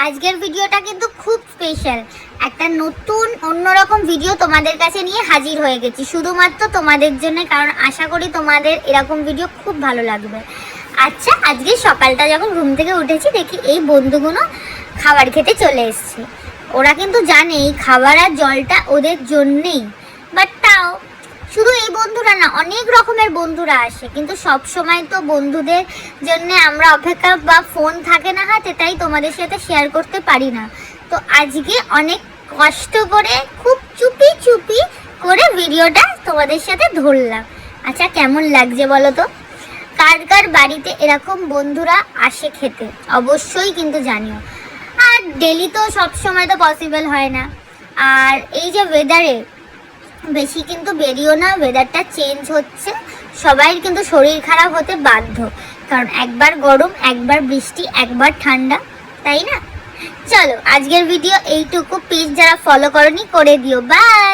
আজকের ভিডিওটা কিন্তু খুব স্পেশাল, একটা নতুন অন্যরকম ভিডিও তোমাদের কাছে নিয়ে হাজির হয়ে গেছি শুধুমাত্র তোমাদের জন্য, কারণ আশা করি তোমাদের এরকম ভিডিও খুব ভালো লাগবে। আচ্ছা, আজকে সকালটা যখন ঘুম থেকে উঠেছি দেখি এই বন্ধুগুলো খাবার খেতে চলে এসছে। ওরা কিন্তু জানে এই খাবার আর জলটা ওদের জন্যেই, বাট তাও শুধু এই বন্ধুরা না, অনেক রকমের বন্ধুরা আসে, কিন্তু সব সময় তো বন্ধুদের জন্য আমরা অপেক্ষা বা ফোন থাকে না হাতে, তাই তোমাদের সাথে শেয়ার করতে পারি না। তো আজকে অনেক কষ্ট করে খুব চুপি চুপি করে ভিডিওটা তোমাদের সাথে ধরলাম। আচ্ছা, কেমন লাগছে বলো তো? কার কার বাড়িতে এরকম বন্ধুরা আসে খেতে অবশ্যই কিন্তু জানিও। আর ডেলি তো সব সময় তো পসিবল হয় না, আর এই যে ওয়েদারে বেশি কিন্তু বেরিও না, ওয়েদারটা চেঞ্জ হচ্ছে, সবাই কিন্তু শরীর খারাপ হতে বাধ্য, কারণ একবার গরম, একবার বৃষ্টি, একবার ঠান্ডা, তাই না? চলো আজকের ভিডিও এইটুকু, প্লিজ যারা ফলো করনি করে দিও। বাই।